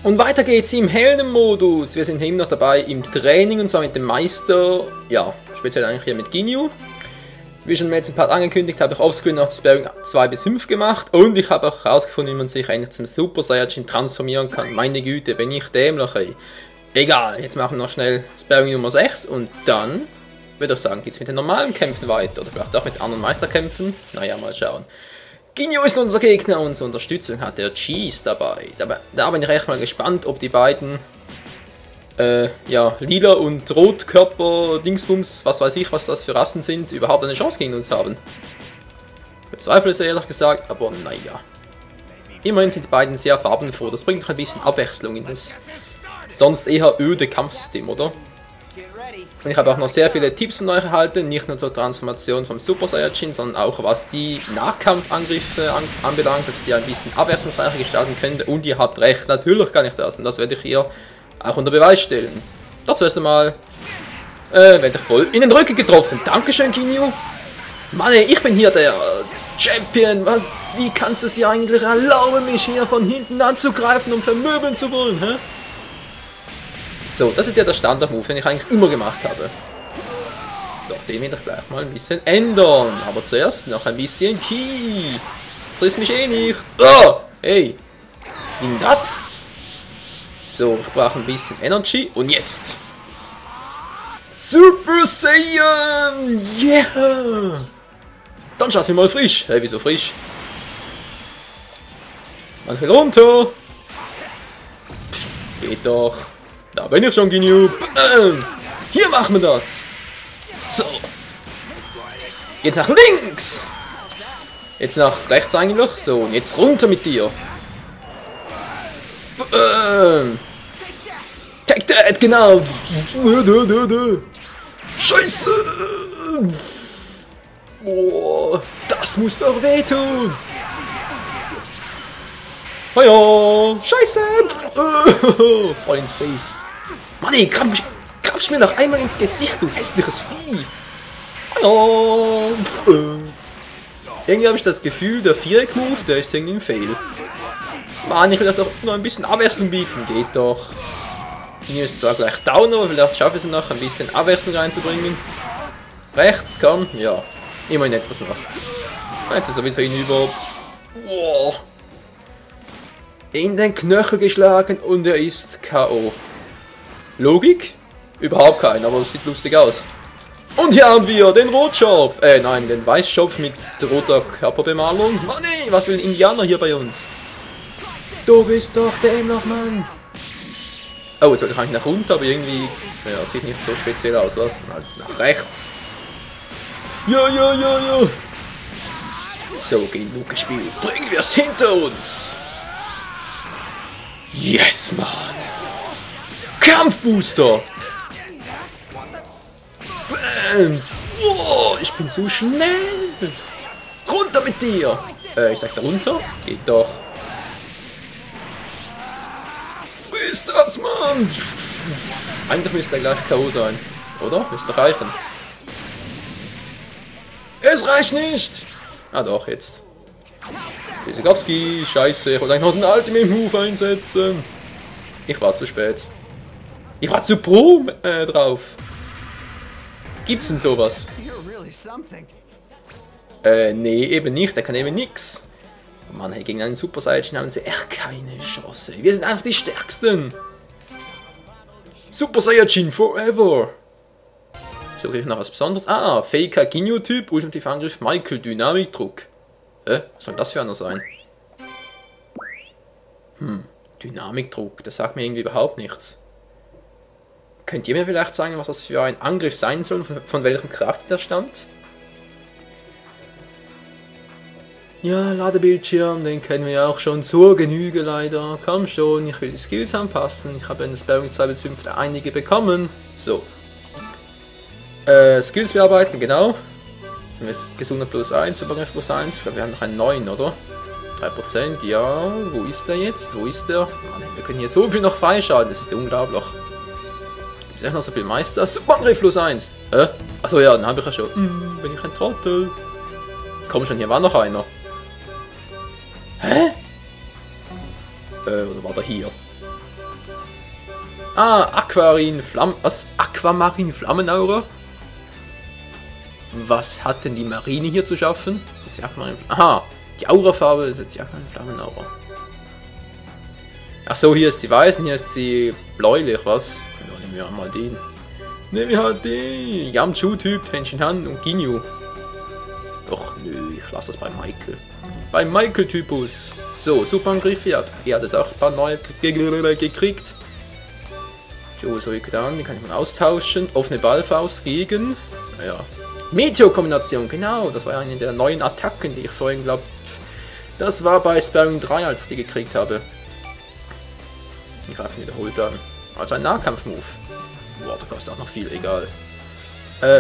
Und weiter geht's im Heldenmodus. Wir sind immer noch dabei im Training und zwar mit dem Meister, ja, speziell eigentlich hier mit Ginyu. Wie schon im letzten Part angekündigt, habe ich offscreen noch das Sparring 2 bis 5 gemacht und ich habe auch herausgefunden, wie man sich eigentlich zum Super Saiyajin transformieren kann. Meine Güte, bin ich dämlich, ey. Egal, jetzt machen wir noch schnell Sparring Nummer 6 und dann, würde ich sagen, geht's mit den normalen Kämpfen weiter oder vielleicht auch mit anderen Meisterkämpfen. Naja, mal schauen. Ginyu ist unser Gegner und zur Unterstützung hat der Cheese dabei. Da bin ich echt mal gespannt, ob die beiden ja, lila und Rotkörper, Dingsbums, was weiß ich, was das für Rassen sind, überhaupt eine Chance gegen uns haben. Ich bezweifle es ehrlich gesagt, aber naja. Immerhin sind die beiden sehr farbenfroh, das bringt doch ein bisschen Abwechslung in das sonst eher öde Kampfsystem, oder? Und ich habe auch noch sehr viele Tipps von euch erhalten, nicht nur zur Transformation vom Super Saiyajin, sondern auch was die Nahkampfangriffe anbelangt, dass ich die ein bisschen abwechslungsreicher gestalten könnte. Und ihr habt recht, natürlich kann ich das und das werde ich hier auch unter Beweis stellen. Dazu erst einmal werde ich voll in den Rücken getroffen. Dankeschön, Ginyu. Mann, ey, ich bin hier der Champion. Was? Wie kannst du es dir eigentlich erlauben, mich hier von hinten anzugreifen und vermöbeln zu wollen, hä? So, das ist ja der Standard-Move, den ich eigentlich immer gemacht habe. Doch, den werde ich gleich mal ein bisschen ändern. Aber zuerst noch ein bisschen Ki. Triffst mich eh nicht. Oh, hey. Nimm das. So, ich brauche ein bisschen Energy. Und jetzt. Super Saiyan. Yeah. Dann schaust du mal frisch. Hey, wieso frisch? Manchmal runter. Pff, geht doch. Da bin ich schon, Ginyu. Hier machen wir das. So. Jetzt nach links. Jetzt nach rechts eigentlich. So, und jetzt runter mit dir. Take that, genau. Scheiße. Boah, das muss doch wehtun. Hallo. Scheiße. Voll ins Face. Mann, ey, krabsch mir noch einmal ins Gesicht, du hässliches Vieh. Hallo. Irgendwie habe ich das Gefühl, der Viereck-Move, der ist irgendwie ein Fail. Mann, ich will doch noch ein bisschen Abwechslung bieten. Geht doch. Hier ist zwar gleich down, aber vielleicht schaffe ich es noch, ein bisschen Abwechslung reinzubringen. Rechts, komm. Ja, immerhin etwas noch. Jetzt ist sowieso hinüber. Wow. In den Knöchel geschlagen und er ist K.O. Logik? Überhaupt kein, aber es sieht lustig aus. Und hier haben wir den Rotschopf. Nein, den Weißschopf mit roter Körperbemalung. Mann, ey, was will ein Indianer hier bei uns? Du bist doch dämlich, Mann. Oh, jetzt sollte ich eigentlich nach unten, aber irgendwie... Ja, sieht nicht so speziell aus, was? Halt nach rechts. Ja. So, genug gespielt. Bringen wir es hinter uns. Yes, Mann. Kampfbooster. Bam. Oh, ich bin so schnell. Runter mit dir. Ich sag da runter. Geht doch. Friss das, Mann. Eigentlich müsste er gleich K.O. sein. Oder? Müsste reichen. Es reicht nicht. Ah doch, jetzt. Pisikowski, scheiße, ich wollte eigentlich noch den Ultimate Move einsetzen. Ich war zu spät. Ich war zu pro drauf. Gibt's denn sowas? Nee, eben nicht, der kann eben nix. Oh Mann, hey, gegen einen Super Saiyajin haben sie echt keine Chance. Wir sind einfach die Stärksten. Super Saiyajin forever. Suche ich noch was Besonderes? Ah, Fähigkeit Ginyu-Typ, Ultimativ Angriff, Michael, Dynamikdruck. Was soll das für einer sein? Dynamikdruck, das sagt mir irgendwie überhaupt nichts. Könnt ihr mir vielleicht sagen, was das für ein Angriff sein soll, von welchem Charakter der stammt? Ja, Ladebildschirm, den kennen wir ja auch schon zur Genüge leider. Komm schon, ich will die Skills anpassen. Ich habe in der Sparring 2 bis 5 einige bekommen. So. Skills bearbeiten, genau. Gesundheit plus 1, Superkraft plus 1. Ich glaube, wir haben noch einen neuen, oder? 3%, ja. Wo ist der jetzt? Wo ist der? Mann, wir können hier so viel noch freischalten, das ist unglaublich. Gibt es echt noch so viel Meister? Superangriff plus 1. Achso, ja, dann habe ich ja schon. Bin ich ein Trottel? Komm schon, hier war noch einer. Hä? Oder war der hier? Ah, Aquamarin Flammenaura? Was hat denn die Marine hier zu schaffen? Aha, die Aurafarbe ist die Aquamarin Flammenaura. Ach so, hier ist die weiß und hier ist die bläulich, was? Ja, nehmen wir mal den. Nehmen wir halt den. Yamchu-Typ, Tenshin Han und Ginyu. Doch, nö, ich lasse das bei Michael. Bei Michael-Typus. So, Superangriff, er hat das auch ein paar neue gekriegt. Josuke-Dan, die kann ich mal austauschen. Offene Ballfaust gegen. Naja. Meteor-Kombination, genau. Das war eine der neuen Attacken, die ich vorhin glaube. Das war bei Sparring 3, als ich die gekriegt habe. Die greifen wiederholt an. Also ein Nahkampf-Move. Boah, der kostet auch noch viel, egal.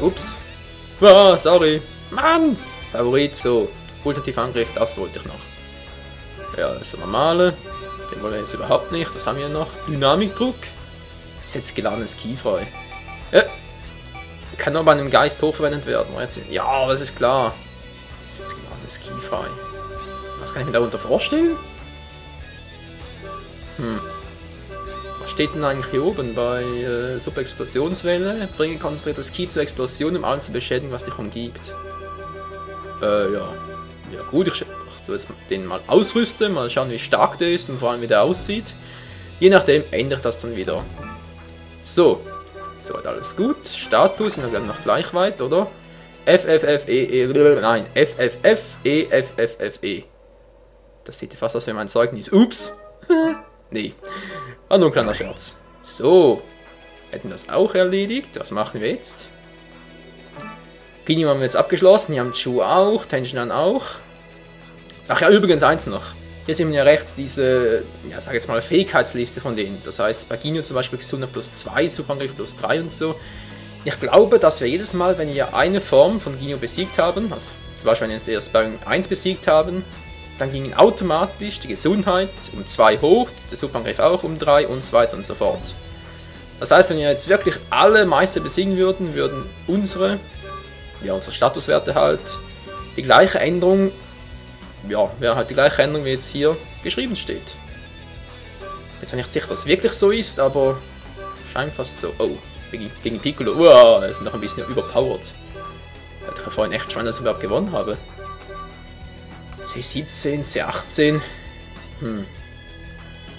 Ups. Ah, sorry. Mann! Favorit, so. Ultimativ Angriff, das wollte ich noch. Ja, das ist der normale. Den wollen wir jetzt überhaupt nicht. Das haben wir noch. Dynamikdruck. Setzt geladenes Ki frei. Kann nur bei einem Geist hochverwendet werden. Ja, das ist klar. Setzt geladenes Ki frei. Was kann ich mir darunter vorstellen? Was steht denn eigentlich hier oben bei Super Explosionswelle? Bringe konzentriertes Ki zur Explosion, um alles zu beschädigen, was dich umgibt. Ja. Ja gut, ich soll jetzt den mal ausrüsten, mal schauen wie stark der ist und vor allem wie der aussieht. Je nachdem ändert das dann wieder. So. Soweit alles gut. Status sind wir noch gleich weit, oder? Nein, FFFE. Das sieht fast aus wie mein Zeugnis. Ups. Nee. War nur ein kleiner Scherz. So. Hätten das auch erledigt. Was machen wir jetzt? Ginyu haben wir jetzt abgeschlossen. Yamchu auch. Tenshin Han auch. Ach ja, übrigens eins noch. Hier sehen wir ja rechts diese, ja, sag jetzt mal, Fähigkeitsliste von denen. Das heißt, bei Ginyu zum Beispiel Gesundheit plus 2, Superangriff plus 3 und so. Ich glaube, dass wir jedes Mal, wenn wir eine Form von Ginyu besiegt haben, also zum Beispiel, wenn wir jetzt erst Sparring 1 besiegt haben, dann ging automatisch die Gesundheit um 2 hoch, der Superangriff auch um 3 und so weiter und so fort. Das heißt, wenn wir jetzt wirklich alle Meister besiegen würden, würden unsere Statuswerte halt die gleiche Änderung, ja, wäre halt die gleiche Änderung, wie jetzt hier geschrieben steht. Jetzt bin ich nicht sicher, dass es wirklich so ist, aber scheint fast so. Oh, gegen Piccolo. Uah, er ist noch ein bisschen überpowered. Da hatte ich ja vorhin echt schon, dass ich überhaupt gewonnen habe. C17, C18.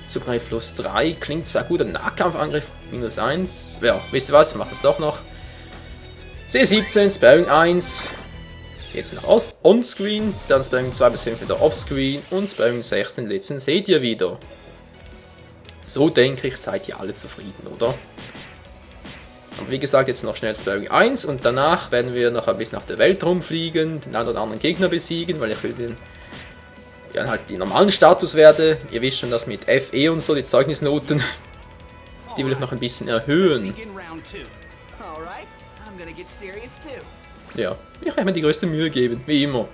Superangriff plus 3. Klingt zwar gut, ein Nahkampfangriff minus 1. Ja, wisst ihr was? Ich mach das doch noch. C17, Sparring 1. Jetzt noch onscreen. Dann Sparring 2 bis 5 wieder offscreen. Und Sparring 16 letzten seht ihr wieder. So denke ich, seid ihr alle zufrieden, oder? Aber wie gesagt, jetzt noch schnell Sparring 1. Und danach werden wir noch ein bisschen auf der Welt rumfliegen. Den einen oder anderen Gegner besiegen, weil ich will den halt die normalen Statuswerte. Ihr wisst schon, dass mit FE und so, die Zeugnisnoten, die will ich noch ein bisschen erhöhen. Ja, ich werde mir die größte Mühe geben, wie immer.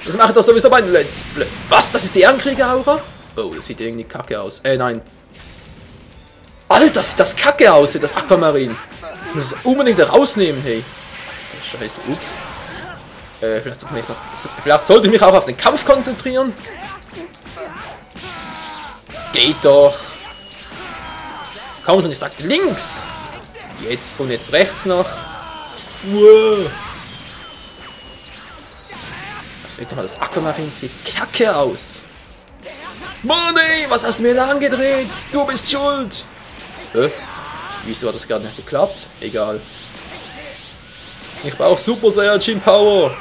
Das mache ich doch sowieso bei Let's Play. Was? Das ist die Ehrenkrieger-Aura? Oh, das sieht irgendwie kacke aus. Nein. Alter, sieht das kacke aus, das Aquamarin. Ich muss es unbedingt rausnehmen, hey. Scheiße, ups. Vielleicht sollte ich mich auch auf den Kampf konzentrieren. Geht doch. Komm schon, ich sagte links. Jetzt und jetzt rechts noch. Wow. Das wird doch mal, das Aquamarin sieht kacke aus. Mann ey, was hast du mir da angedreht? Du bist schuld. Wieso hat das gerade nicht geklappt? Egal. Ich brauche Super Saiyajin Power.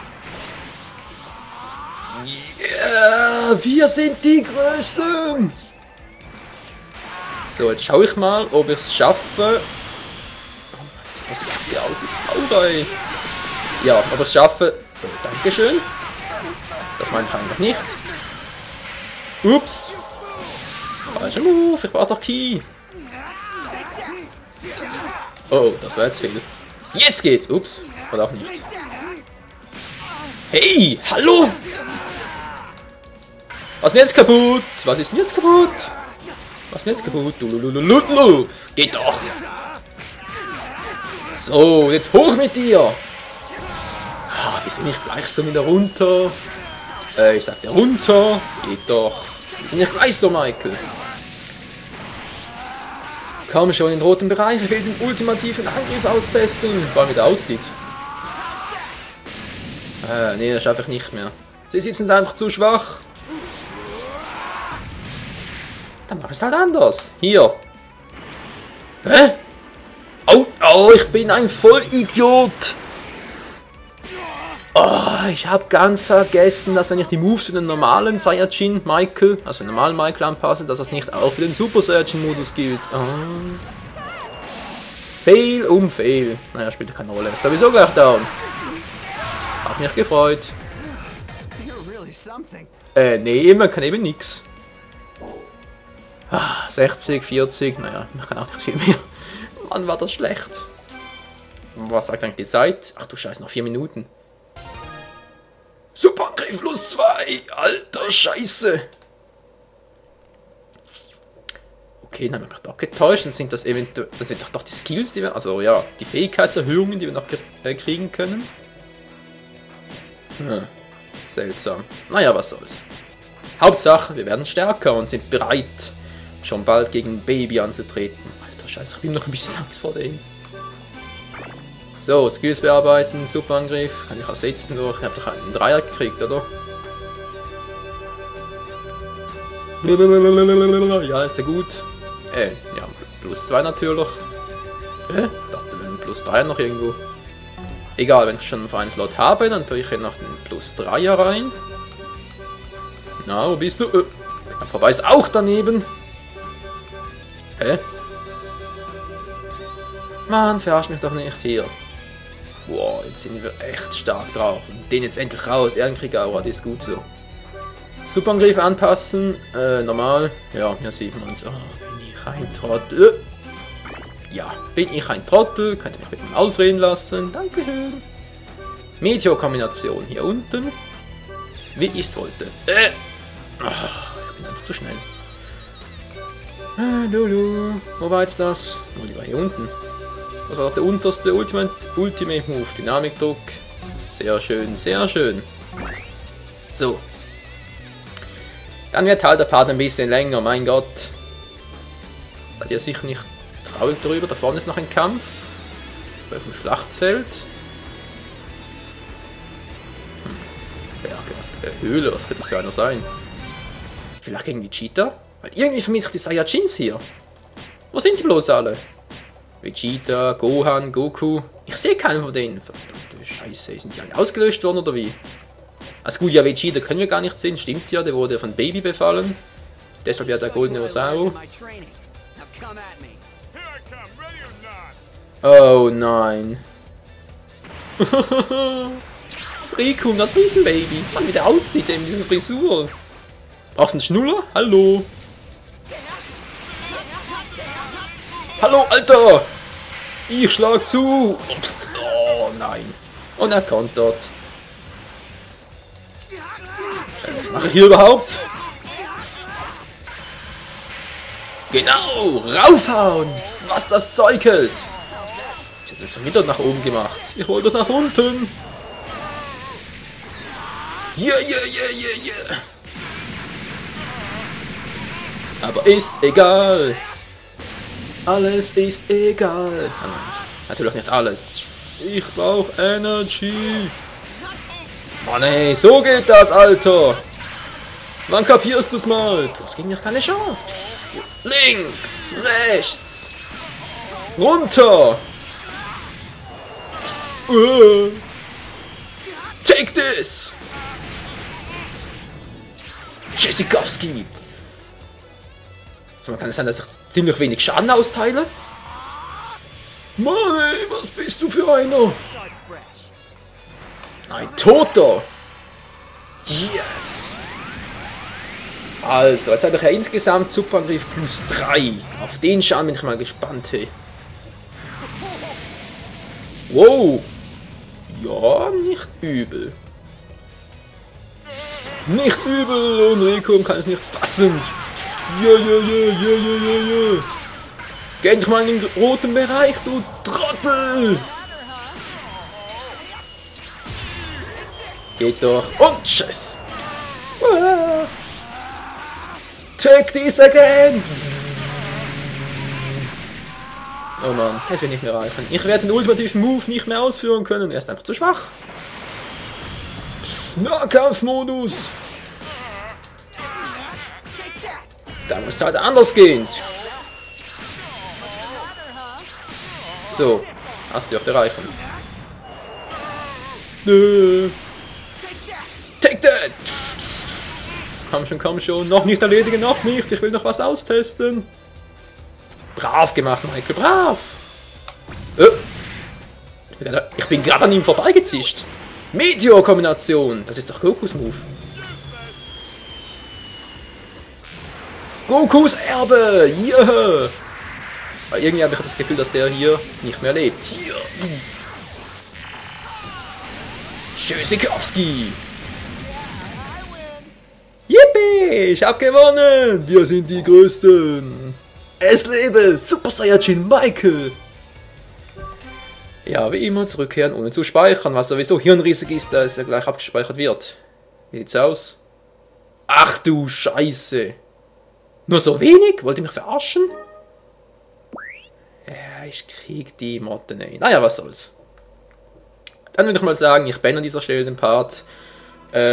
Yeah, wir sind die Größten. So, jetzt schaue ich mal, ob ich es schaffe. Sieht das kacke aus, das Auto, ey. Ja, ob ich es schaffe. Oh, Dankeschön. Das meine ich eigentlich nicht. Ups. Falscher Move, ich brauche doch Ki. Oh, das war jetzt viel. Jetzt geht's. Ups. Oder auch nicht. Hey, hallo. Was ist denn jetzt kaputt? Was ist denn jetzt kaputt? Was ist denn jetzt kaputt? Geht doch. So, jetzt hoch mit dir. Ah, wieso nicht gleich so wieder runter? Ich sag dir runter. Geht doch. Wieso nicht gleich so, Michael? Komm schon in den roten Bereich, ich will den ultimativen Angriff austesten. Vor allem wie der aussieht. Nee, das schaffe ich nicht mehr. C7 sind einfach zu schwach. Dann mach ich es halt anders. Hier. Hä? Oh, ich bin ein Vollidiot. Oh, ich habe ganz vergessen, dass eigentlich die Moves für den normalen Saiyajin Michael, also den normalen Michael anpassen, dass das nicht auch für den Super Saiyajin Modus gilt. Oh. Fail um Fail. Naja, spielt keine Rolle. Ist sowieso gleich down. Hat mich gefreut. Nee, man kann eben nix. 60, 40, naja, man kann auch nicht viel mehr. Mann, war das schlecht. Was sagt eigentlich die Zeit? Ach du Scheiße, noch 4 Minuten. Superangriff plus 2! Alter Scheiße! Okay, dann haben wir mich doch getäuscht. Dann sind das eventuell. Dann sind doch die Skills, die wir. Also ja, die Fähigkeitserhöhungen, die wir noch kriegen können. Seltsam. Naja, was soll's. Hauptsache, wir werden stärker und sind bereit, schon bald gegen Baby anzutreten. Alter Scheiße, ich bin noch ein bisschen Angst vor dem. So, Skills bearbeiten, Superangriff. Kann ich ersetzen durch. Ich habe doch einen Dreier gekriegt, oder? Ja, ist ja gut. Ja, plus 2 natürlich. Ich dachte, wenn plus 3 noch irgendwo. Egal, wenn ich schon einen freien Slot habe, dann tue ich hier noch den plus 3er rein. Na, wo bist du? Dann verweist auch daneben. Hä? Mann, verarsch mich doch nicht hier. Wow, jetzt sind wir echt stark drauf. Und den jetzt endlich raus. Ehrenkrieger, das ist gut so. Superangriff anpassen. Normal. Ja, hier sieht man es. Oh, bin ich ein Trottel. Ja, bin ich ein Trottel. Könnt ihr mich bitte mal ausreden lassen. Dankeschön. Meteor-Kombination hier unten. Wie ich es wollte. Ich bin einfach zu schnell. Wo war jetzt das? Oh, die war hier unten. Das war doch der unterste Ultimate Move. Dynamikdruck. Sehr schön, sehr schön. So. Dann wird halt der Part ein bisschen länger, mein Gott. Seid ihr sicher nicht traurig darüber? Da vorne ist noch ein Kampf. Auf dem Schlachtfeld. Berge, Höhle, was könnte das für einer sein? Vielleicht gegen Vegeta? Weil irgendwie vermisse ich die Saiyajins hier. Wo sind die bloß alle? Vegeta, Gohan, Goku. Ich sehe keinen von denen. Verdammte Scheiße, sind die alle ausgelöscht worden oder wie? Also gut, ja, Vegeta können wir gar nicht sehen, stimmt ja, der wurde von Baby befallen. Deshalb ja der goldene Osaru. Oh nein. Riku, das Riesenbaby. Mann, wie der aussieht, eben diese Frisur. Brauchst du einen Schnuller? Hallo. Hallo, Alter! Ich schlag zu! Ups. Oh nein. Und er kontert. Was mache ich hier überhaupt? Genau! Raufhauen! Was das Zeug hält! Ich hätte das wieder nach oben gemacht. Ich wollte nach unten. Yeah. Aber ist egal. Alles ist egal. Oh nein, natürlich nicht alles. Ich brauche Energy. Mann ey, so geht das, Alter. Wann kapierst du's mal? Du hast gegen mich keine Chance. Links, rechts. Runter. Take this. Tschüssikowski. So, kann es sein, dass ich ziemlich wenig Schaden austeile? Mann, ey, was bist du für einer? Ein Toter! Yes! Also, jetzt habe ich ja insgesamt Superangriff plus 3. Auf den Schaden bin ich mal gespannt, hey. Wow! Ja, nicht übel. Nicht übel und Riku kann es nicht fassen. Yeah. Geh endlich mal in den roten Bereich, du Trottel! Geht doch. Und tschüss! Take this again! Oh Mann, es wird nicht mehr reichen. Ich werde den ultimativen Move nicht mehr ausführen können. Er ist einfach zu schwach. Nahkampfmodus. Da muss es halt anders gehen. So, das dürfte reichen. Take that! Komm schon. Noch nicht erledigen, noch nicht. Ich will noch was austesten. Brav gemacht, Michael, brav! Ich bin gerade an ihm vorbeigezischt. Meteor-Kombination. Das ist doch Gokus Move. Gokus Erbe! Yeah! Weil irgendwie habe ich das Gefühl, dass der hier nicht mehr lebt. Hier. Tschüssikowski! Yippie! Ich hab gewonnen! Wir sind die Größten! Es lebe Super Saiyajin Michael! Ja, wie immer zurückkehren ohne zu speichern, was sowieso hirnrissig ist, da es ja gleich abgespeichert wird. Wie sieht's aus? Ach du Scheiße! Nur so wenig? Wollt ihr mich verarschen? Ja, ich krieg die Motte nicht. Naja, was soll's. Dann würde ich mal sagen, ich beende an dieser Stelle den Part.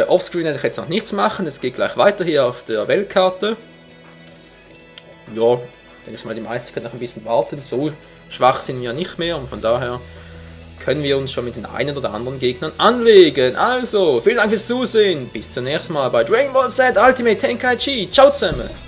Offscreen werde ich jetzt noch nichts machen, es geht gleich weiter hier auf der Weltkarte. Ja, denke ich mal, die meisten können noch ein bisschen warten, so schwach sind wir ja nicht mehr und von daher können wir uns schon mit den einen oder anderen Gegnern anlegen. Also, vielen Dank fürs Zusehen, bis zum nächsten Mal bei Dragon Ball Z Ultimate Tenkaichi. Ciao zusammen!